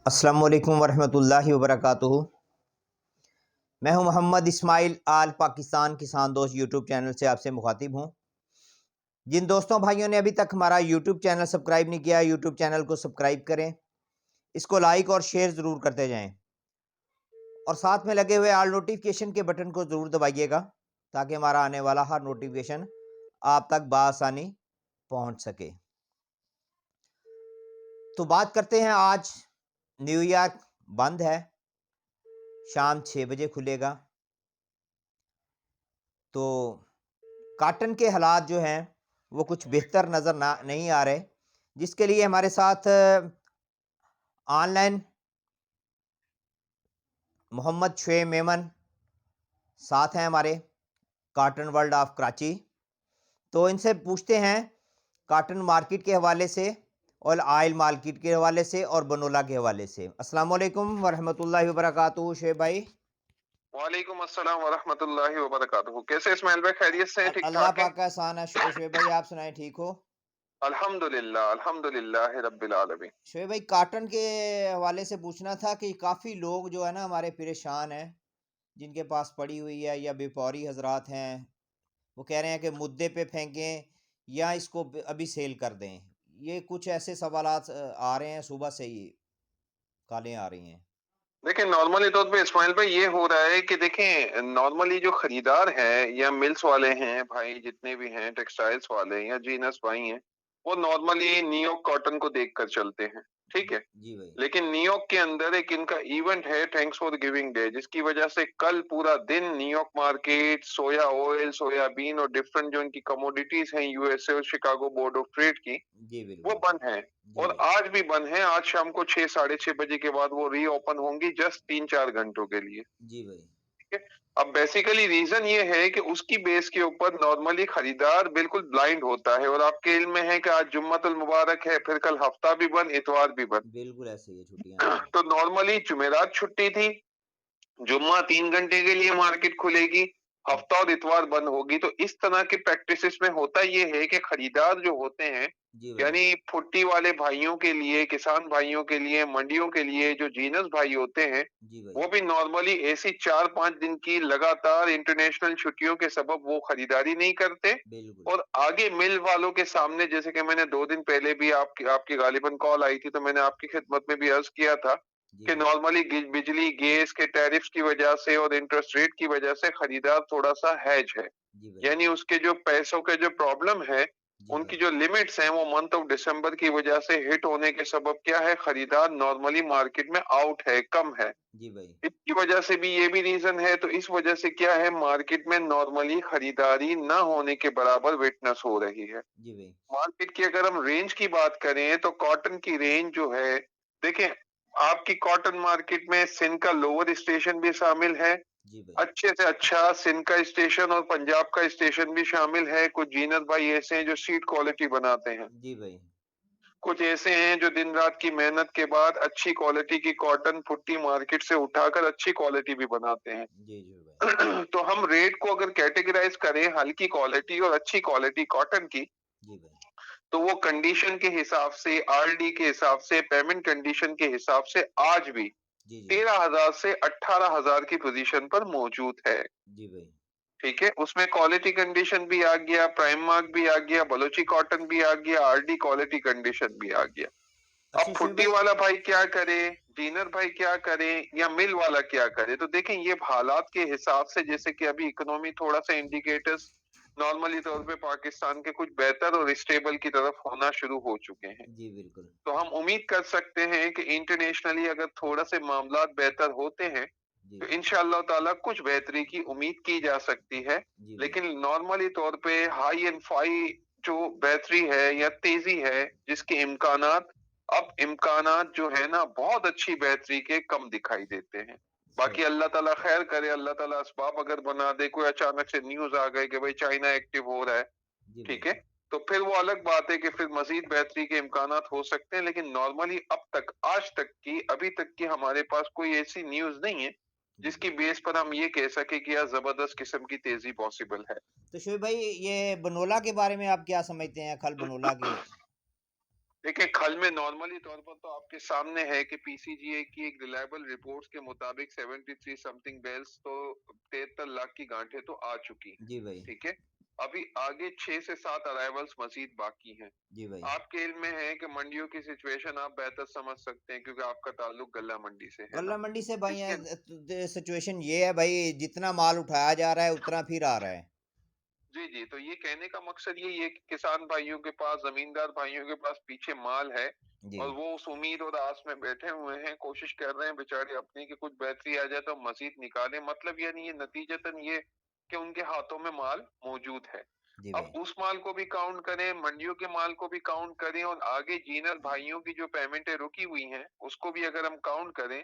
अस्सलामुअलैकुम वरहमतुल्लाहि वबरकातुहू। मैं हूं मोहम्मद इस्माइल आल पाकिस्तान किसान दोस्त यूट्यूब चैनल से आपसे मुखातिब हूं। जिन दोस्तों भाइयों ने अभी तक हमारा यूट्यूब चैनल सब्सक्राइब नहीं किया, यूट्यूब चैनल को सब्सक्राइब करें, इसको लाइक और शेयर ज़रूर करते जाएं और साथ में लगे हुए ऑल नोटिफिकेशन के बटन को ज़रूर दबाइएगा ताकि हमारा आने वाला हर नोटिफिकेशन आप तक बआसानी पहुंच सके। तो बात करते हैं, आज न्यूयॉर्क बंद है, शाम 6 बजे खुलेगा। तो काटन के हालात जो हैं वो कुछ बेहतर नज़र नहीं आ रहे, जिसके लिए हमारे साथ ऑनलाइन मोहम्मद शुएब मेमन साथ हैं हमारे, काटन वर्ल्ड ऑफ कराची। तो इनसे पूछते हैं काटन मार्केट के हवाले से और आयल मार्केट के हवाले से और बनोला के हवाले से। अस्सलाम वालेकुम वरहमतुल्लाहि वबरकातुहू। शुएब भाई। वालेकुम अस्सलाम वरहमतुल्लाहि वबरकातुहू। कैसे इस्माइल भाई, खैरियत से हैं? ठीक अल्लाह ठाक हैं? पाक का एहसान है। शुएब भाई आप सुनाएं, ठीक हो? अल्हम्दुलिल्लाह अल्हम्दुलिल्लाह रब्बिल आलमीन। शुएब भाई, काटन के हवाले से पूछना था कि काफ़ी लोग जो है ना हमारे परेशान हैं, जिनके पास पड़ी हुई है या व्यापारी हजरात हैं, वो कह रहे हैं कि मुद्दे पे फेंकें या इसको अभी सेल कर दें। ये कुछ ऐसे सवालात आ रहे हैं, सुबह से ही कॉलें आ रही हैं। देखिए, नॉर्मली तौर पे इस्माइल भाई ये हो रहा है कि देखें, नॉर्मली जो खरीदार हैं या मिल्स वाले हैं भाई, जितने भी हैं, टेक्सटाइल्स वाले या जीनस भाई हैं, वो नॉर्मली न्यूयॉर्क कॉटन को देखकर चलते हैं, ठीक है? जी भाई। लेकिन न्यूयॉर्क के अंदर एक इनका इवेंट है, थैंक्स फॉर गिविंग डे, जिसकी वजह से कल पूरा दिन न्यूयॉर्क मार्केट, सोया ऑयल, सोयाबीन और डिफरेंट जो इनकी कमोडिटीज हैं यूएसए और शिकागो बोर्ड ऑफ ट्रेड की, जी वो बिल्कुल। बंद हैं। जी और भाई। आज भी बंद हैं। आज शाम को 6 साढ़े 6 बजे के बाद वो रीओपन होंगी, जस्ट 3-4 घंटों के लिए। जी भाई। ठीक है? अब बेसिकली रीजन ये है कि उसकी बेस के ऊपर नॉर्मली खरीदार बिल्कुल ब्लाइंड होता है, और आपके इल्म में है कि आज जुम्मतुल मुबारक है, फिर कल हफ्ता भी बंद, इतवार भी बंद। बिल्कुल ऐसे ही है, छुट्टियां हैं आज। तो नॉर्मली जुमेरात छुट्टी थी, जुम्मा 3 घंटे के लिए मार्केट खुलेगी, हफ्ता और इतवार बंद होगी। तो इस तरह के प्रैक्टिसेस में होता ये है कि खरीदार जो होते हैं, जी भाई। यानी फुट्टी वाले भाइयों के लिए, किसान भाइयों के लिए, मंडियों के लिए जो जीनस भाई होते हैं, जी भाई। वो भी नॉर्मली ऐसी 4-5 दिन की लगातार इंटरनेशनल छुट्टियों के सबब वो खरीदारी नहीं करते। बिल्कुल। और आगे मिल वालों के सामने, जैसे कि मैंने 2 दिन पहले भी आपकी आपकी गालिबन कॉल आई थी, तो मैंने आपकी खिदमत में भी अर्ज किया था जी कि भाई। नॉर्मली बिजली गैस के टैरिफ्स की वजह से और इंटरेस्ट रेट की वजह से खरीदार थोड़ा सा हैज है, जी भाई। यानी उसके जो पैसों के जो प्रॉब्लम है, जी उनकी भाई। जो लिमिट्स हैं, वो मंथ ऑफ दिसंबर की वजह से हिट होने के सबब क्या है, खरीदार नॉर्मली मार्केट में आउट है, कम है। जी भाई। इसकी वजह से भी ये भी रीजन है। तो इस वजह से क्या है, मार्केट में नॉर्मली खरीदारी ना होने के बराबर विटनेस हो रही है। जी भाई। मार्केट की अगर हम रेंज की बात करें, तो कॉटन की रेंज जो है, देखें, आपकी कॉटन मार्केट में सिंध का लोअर स्टेशन भी शामिल है, जी भाई। अच्छे से अच्छा सिंध का स्टेशन और पंजाब का स्टेशन भी शामिल है। कुछ जीनत भाई ऐसे हैं जो सीट क्वालिटी बनाते हैं, जी भाई। कुछ ऐसे हैं जो दिन रात की मेहनत के बाद अच्छी क्वालिटी की कॉटन फुट्टी मार्केट से उठाकर अच्छी क्वालिटी भी बनाते हैं। जी जी भाई। तो हम रेट को अगर कैटेगराइज करें हल्की क्वालिटी और अच्छी क्वालिटी कॉटन की, जी भाई। तो वो कंडीशन के हिसाब से, आरडी के हिसाब से, पेमेंट कंडीशन के हिसाब से आज भी जी जी। 13,000 से 18,000 की पोजीशन पर मौजूद है। जी भाई। ठीक है? उसमें क्वालिटी कंडीशन भी आ गया, प्राइम मार्क भी आ गया, बलोची कॉटन भी आ गया, आरडी क्वालिटी कंडीशन भी आ गया। अब अच्छा शुएब फुट्टी भाई। वाला भाई क्या करे, जीनर भाई क्या करे, या मिल वाला क्या करे? तो देखें, ये हालात के हिसाब से, जैसे कि अभी इकोनॉमी थोड़ा सा इंडिकेटर्स नॉर्मली तौर पे पाकिस्तान के कुछ बेहतर और स्टेबल की तरफ होना शुरू हो चुके हैं। जी बिल्कुल। तो हम उम्मीद कर सकते हैं कि इंटरनेशनली अगर थोड़ा से मामलात बेहतर होते हैं, जी। तो इंशाअल्लाह ताला कुछ बेहतरी की उम्मीद की जा सकती है। जी भाई। लेकिन नॉर्मली तौर पे हाई एंड फाई जो बेहतरी है या तेजी है, जिसके इम्कानात, अब इम्कानात जो है ना, बहुत अच्छी बेहतरी के कम दिखाई देते हैं। सही। बाकी अल्लाह ताला खैर करे, अल्लाह ताला असबाब अगर बना दे, कोई अचानक से न्यूज आ गई कि भाई चाइना एक्टिव हो रहा है, जी ठीक भाई। है, तो फिर वो अलग बात है कि फिर मजीद बेहतरी के इम्कानात हो सकते हैं। लेकिन नॉर्मली अब तक, आज तक की, अभी तक की हमारे पास कोई ऐसी न्यूज नहीं है जी जिसकी भाई। बेस पर हम ये कह सके कि यार जबरदस्त किस्म की तेजी पॉसिबल है। तो शुएब भाई, ये बनोला के बारे में आप क्या समझते हैं, खल बनोला के? देखिए, खल में नॉर्मली तौर पर तो आपके सामने है कि पीसीजीए की एक रिलायबल रिपोर्ट्स के मुताबिक 73 समथिंग बेल्स तो 73 लाख की गांठें तो आ चुकी हैं। जी भाई। ठीक है, अभी आगे 6 से 7 अराइवल्स मजीद बाकी हैं। जी भाई। आपके इल्म में है कि मंडियों की सिचुएशन आप बेहतर समझ सकते हैं क्योंकि आपका ताल्लुक गल्ला मंडी से है ना। गल्ला मंडी से भाई इसके सिचुएशन ये है भाई, जितना माल उठाया जा रहा है उतना फिर आ रहा है। जी, जी। तो ये कहने का मकसद यही है कि किसान भाइयों के पास, ज़मींदार भाइयों के पास पीछे माल है जी। और वो उस उम्मीद और आस में बैठे हुए हैं, कोशिश कर रहे हैं बेचारे अपनी कि कुछ बेहतरी आ जाए तो मज़ीद निकालें। मतलब यानी ये नतीजतन ये कि उनके हाथों में माल मौजूद है। जी अब भाई। उस माल को भी काउंट करें, मंडियों के माल को भी काउंट करें और आगे जीनर भाइयों की जो पेमेंटें रुकी हुई हैं, उसको भी अगर हम काउंट करें,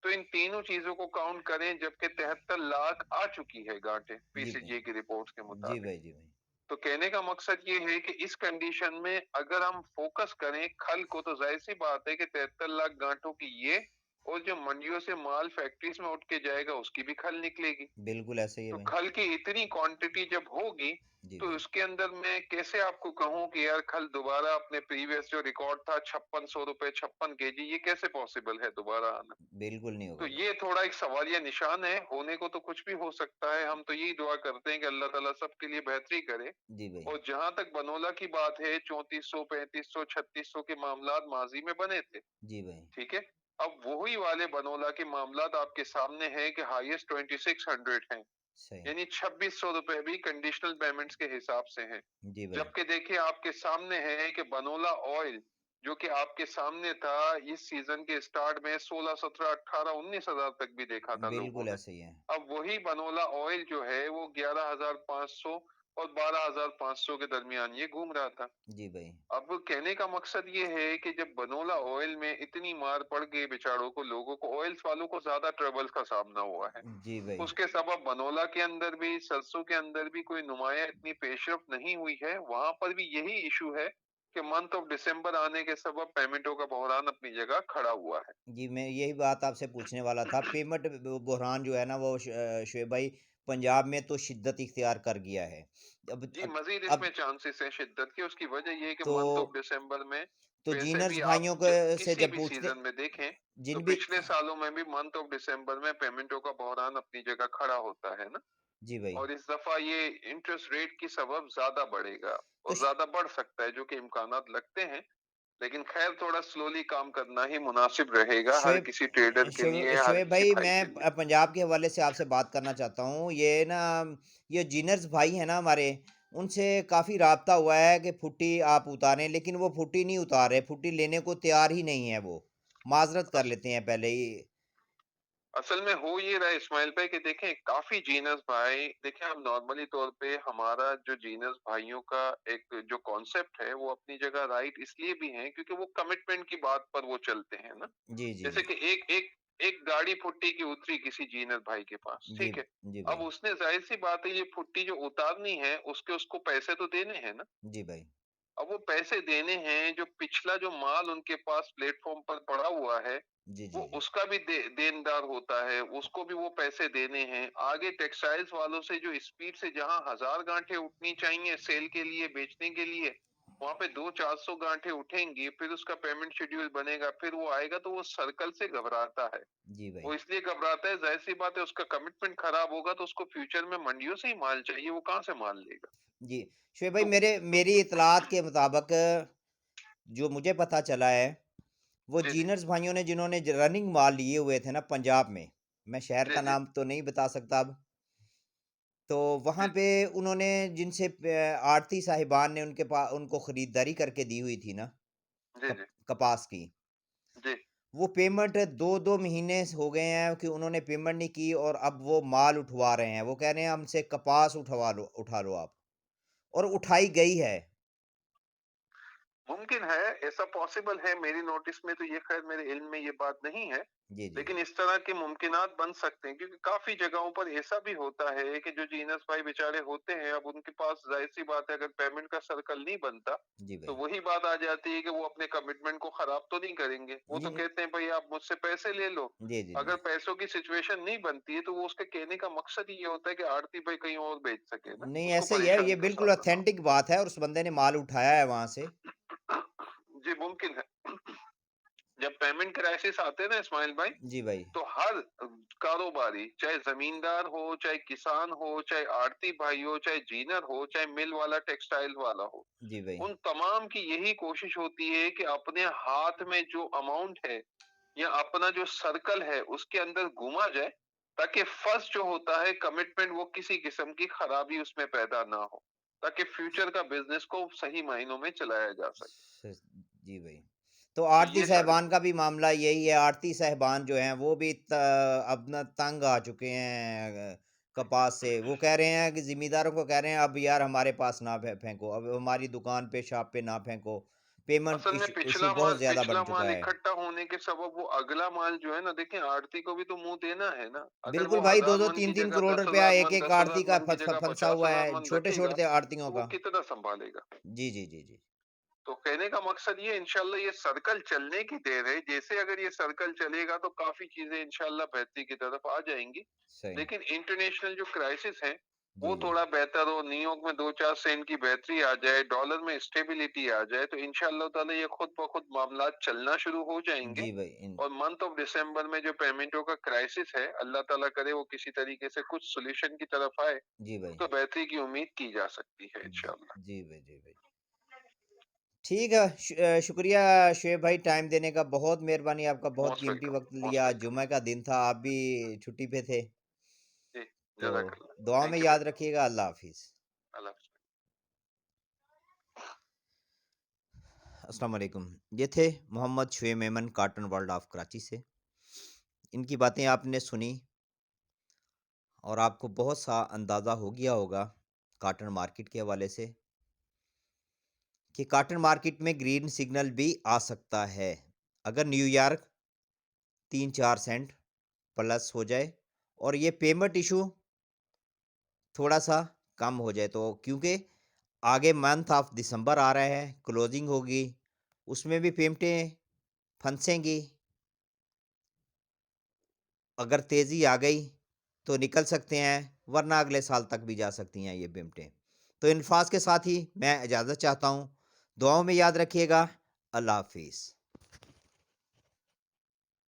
तो इन तीनों चीज़ों को काउंट करें जबकि 73 लाख आ चुकी है गांठें जी भाई। पीसीजीए की रिपोर्ट्स के जी मुताबिक। भाई। जी भाई। तो कहने का मकसद ये है कि इस कंडीशन में अगर हम फोकस करें खल को तो जाहिर सी बात है कि 73 लाख गांठों की ये और जो मंडियों से माल फैक्ट्रीज में उठ के जाएगा उसकी भी खल निकलेगी। बिल्कुल ऐसे ही है तो भाई। खल की इतनी क्वांटिटी जब होगी जी तो भाई। उसके अंदर मैं कैसे आपको कहूं कि यार खल दोबारा अपने प्रीवियस जो रिकॉर्ड था 5600 रुपए 56 केजी, ये कैसे पॉसिबल है दोबारा आना। बिल्कुल नहीं होगा तो भाई। ये थोड़ा एक सवालिया निशान है, होने को तो कुछ भी हो सकता है। हम तो यही दुआ करते हैं कि अल्लाह ताला सबके लिए बेहतरी करे। जी भाई। और जहां तक बनोला की बात है, 3400 3500 3600 के मामलात माजी में बने थे। जी भाई। ठीक है, अब वही वाले बनोला के मामलात आपके सामने हैं कि हाईएस्ट 2600 हैं, सही। यानी 2600 रुपए भी कंडीशनल पेमेंट्स के हिसाब से हैं। जी भाई। जबकि देखिए आपके सामने है कि बनोला ऑयल जो कि आपके सामने था इस सीजन के स्टार्ट में 16 17 18 19 हजार तक भी देखा था लोगों बिल्कुल ने। ऐसे ही है। अब वही बनोला ऑयल जो है वो 11,500 और 12,500 के दरमियान ये घूम रहा था। जी भाई। अब कहने का मकसद ये है कि जब बनोला ऑयल में इतनी मार पड़ गई बेचारों को, लोगों को, ऑयल्स वालों को ज्यादा ट्रबल्स का सामना हुआ है। जी भाई। उसके सबब बनोला के अंदर भी सरसों के अंदर भी कोई नुमाया इतनी पेशरफ नहीं हुई है। वहां पर भी यही इशू है कि मंथ ऑफ दिसंबर आने के सबब पेमेंटों का बहरान अपनी जगह खड़ा हुआ है। जी, मैं यही बात आपसे पूछने वाला था। पेमेंट बहरान जो है ना वो शोएब भाई, पंजाब में तो शिद्दत इख्तियार कर गया है। अब जी, अब मजीद इसमें अब चांसेस है शिद्दत के। उसकी वजह ये है कि तो मंथ ऑफ दिसंबर में वैसे जीनर्स भी आप भाइयों के से किसी जब भी पूछते, सीजन में देखें तो जिन भी, पिछले सालों में भी मंथ ऑफ दिसंबर में पेमेंटों का बहरान अपनी जगह खड़ा होता है ना। जी भाई। और इस दफा ये इंटरेस्ट रेट की सबब ज्यादा बढ़ेगा तो और ज्यादा बढ़ सकता है जो कि इम्कानात लगते हैं। लेकिन खैर थोड़ा स्लोली काम करना ही मुनासिब रहेगा हर शोएब किसी ट्रेडर के लिए, हर शोएब किसी भाई, भाई के मैं लिए। पंजाब के हवाले से आपसे बात करना चाहता हूँ। ये ना, ये जीनर्स भाई हैं ना हमारे, उनसे काफ़ी राब्ता हुआ है कि फुट्टी आप उतारें, लेकिन वो फुट्टी नहीं उतार रहे, फुट्टी लेने को तैयार ही नहीं है वो। माजरत कर लेते हैं पहले ही। असल में हो ये रहा है इस्माइल भाई कि देखें काफी जीनस भाई, देखें हम नॉर्मली तौर पे हमारा जो जीनस भाइयों का एक जो कॉन्सेप्ट है वो अपनी जगह राइट इसलिए भी है क्योंकि वो कमिटमेंट की बात पर वो चलते हैं ना। जी जी जैसे जी। कि एक एक एक गाड़ी फुट्टी की उतरी किसी जीनस भाई के पास, जी। ठीक है। जी अब भाई। उसने जाहिर सी बात है ये फुट्टी जो उतारनी है उसके उसको पैसे तो देने हैं ना। जी भाई। अब वो पैसे देने हैं, जो पिछला जो माल उनके पास प्लेटफॉर्म पर पड़ा हुआ है जी वो जी जी। उसका भी देनदार होता है, उसको भी वो पैसे देने हैं। आगे टेक्सटाइल्स वालों से जो स्पीड से जहां 1000 गांठें उठनी चाहिए सेल के लिए बेचने के लिए, वहां पे 200-400 गांठें उठेंगी, फिर उसका पेमेंट शेड्यूल बनेगा, फिर वो आएगा तो वो सर्कल से घबराता है। जी भाई। वो इसलिए घबराता है, जाहिर सी बात है उसका कमिटमेंट खराब होगा तो उसको फ्यूचर में मंडियों से ही माल चाहिए, वो कहाँ से माल लेगा। जी। शोएब भाई, तो मेरी इतलात के मुताबिक जो मुझे पता चला है, वो जी जी जीनर्स भाइयों ने जिन्होंने रनिंग माल लिए हुए थे ना पंजाब में, मैं शहर जी का जी नाम तो नहीं बता सकता अब, तो वहाँ जी पे उन्होंने जिनसे आड़ती साहिबान ने उनको खरीदारी करके दी हुई थी ना, जी जी कपास की, जी। वो पेमेंट दो दो महीने हो गए हैं कि उन्होंने पेमेंट नहीं की, और अब वो माल उठवा रहे हैं। वो कह रहे हैं हमसे कपास उठा लो आप, और उठाई गई है। मुमकिन है, ऐसा पॉसिबल है। मेरी नोटिस में तो ये, खैर मेरे इल्म में ये बात नहीं है, जी जी। लेकिन इस तरह के मुमकिनात बन सकते हैं क्योंकि काफी जगहों पर ऐसा भी होता है कि जो जीनस भाई बेचारे होते हैं अब उनके पास जाहिर सी बात है अगर पेमेंट का सर्कल नहीं बनता जी तो भाई। वही बात आ जाती है कि वो अपने कमिटमेंट को खराब तो नहीं करेंगे। वो जी तो कहते हैं भाई आप मुझसे पैसे ले लो। जी जी अगर जी। पैसों की सिचुएशन नहीं बनती है तो वो उसके कहने का मकसद ही ये होता है कि आड़ती भाई कहीं और बेच सके ना, नहीं, उसको ऐसे ही है, ये परेशानी का बिल्कुल सामना ना हो। ऑथेंटिक बात है, और उस बंदे ने माल उठाया है वहां से। जी, मुमकिन है। जब पेमेंट क्राइसिस आते हैं ना इस्माइल भाई, जी भाई। तो हर कारोबारी, चाहे जमींदार हो, चाहे किसान हो, चाहे आड़ती भाई हो, चाहे जीनर हो, चाहे मिल वाला, टेक्सटाइल वाला हो, जी भाई। उन तमाम की यही कोशिश होती है कि अपने हाथ में जो अमाउंट है या अपना जो सर्कल है उसके अंदर घुमा जाए, ताकि फर्स्ट जो होता है कमिटमेंट, वो किसी किस्म की खराबी उसमें पैदा ना हो, ताकि फ्यूचर का बिजनेस को सही मायनों में चलाया जा सके। स जी भाई। तो तो आड़ती ये सारी साहिबान का भी मामला यही है, आड़ती साहिबान जो हैं वो भी अब ना तंग आ चुके हैं कपास से। वो कह रहे हैं कि ज़िमींदारों को कह रहे हैं अब यार हमारे पास ना फेंको, अब हमारी दुकान पे, शॉप पे ना फेंको। पेमेंट असल में इश्यू बहुत ज़्यादा बढ़ पिछला चुका माल है। इकट्ठा होने के सबब वो अगला माल जो है ना, देखिए आड़ती को भी तो मुंह देना है ना। अगर बिल्कुल वो भाई, 1000 2-2 मन की 3-3 जगह करोड़ दस रुपया हजार मन एक-एक दस आड़ती हजार का मन की जगह फंसा पचास हुआ हजार है, मन रखेगा, छोटे-छोटे आड़तियों तो वो का। कितना संभालेगा। जी, जी, जी, जी। तो कहने का मकसद ये, इंशाल्लाह ये सर्कल चलने की देर है। जैसे अगर ये सर्कल चलेगा तो काफी चीजें इंशाल्लाह बेहतरी की तरफ आ जाएंगी। सही। लेकिन इंटरनेशनल जो क्राइसिस है वो जी, जी। थोड़ा बेहतर हो, न्यूयॉर्क में 2-4 सेंट की बेहतरी आ जाए, डॉलर में स्टेबिलिटी आ जाए, तो इंशाल्लाह ताला ये खुद ब खुद मामला चलना शुरू हो जाएंगे। जी भाई, और मंथ ऑफ दिसंबर में जो पेमेंटों का क्राइसिस है, अल्लाह ताला करे वो किसी तरीके से कुछ सोल्यूशन की तरफ आए, जी भाई। तो बेहतरी की उम्मीद की जा सकती है इंशाल्लाह। जी भाई, जी भाई। ठीक है, शुक्रिया शुएब भाई टाइम देने का, बहुत मेहरबानी आपका, बहुत मोस्ट कीमती वेलकम, वक़्त मोस्ट लिया। वेलकम। जुम्मे का दिन था, आप भी छुट्टी पे थे, जी, तो जज़ाकल्लाह। दुआ में थैंक यू याद ब्रदर। रखिएगा। अल्लाह हाफ़िज़। अल्लाह हाफ़िज़। अस्सलाम वालेकुम। ये थे Mohammad Shoaib Memon, carton world of Karachi से। इनकी बातें आपने सुनी और आपको बहुत सा अंदाज़ा हो गया होगा कॉटन मार्केट के हवाले से कि कॉटन मार्केट में ग्रीन सिग्नल भी आ सकता है अगर न्यूयॉर्क 3-4 सेंट प्लस हो जाए और ये पेमेंट इशू थोड़ा सा कम हो जाए, तो क्योंकि आगे मंथ ऑफ दिसंबर आ रहा है, क्लोजिंग होगी, उसमें भी पेमेंटें फंसेंगी। अगर तेज़ी आ गई तो निकल सकते हैं, वरना अगले साल तक भी जा सकती हैं ये पेमेंटें। तो इन अल्फाज के साथ ही मैं इजाज़त चाहता हूँ। दुआओं में याद रखिएगा। अल्लाह हाफिज़।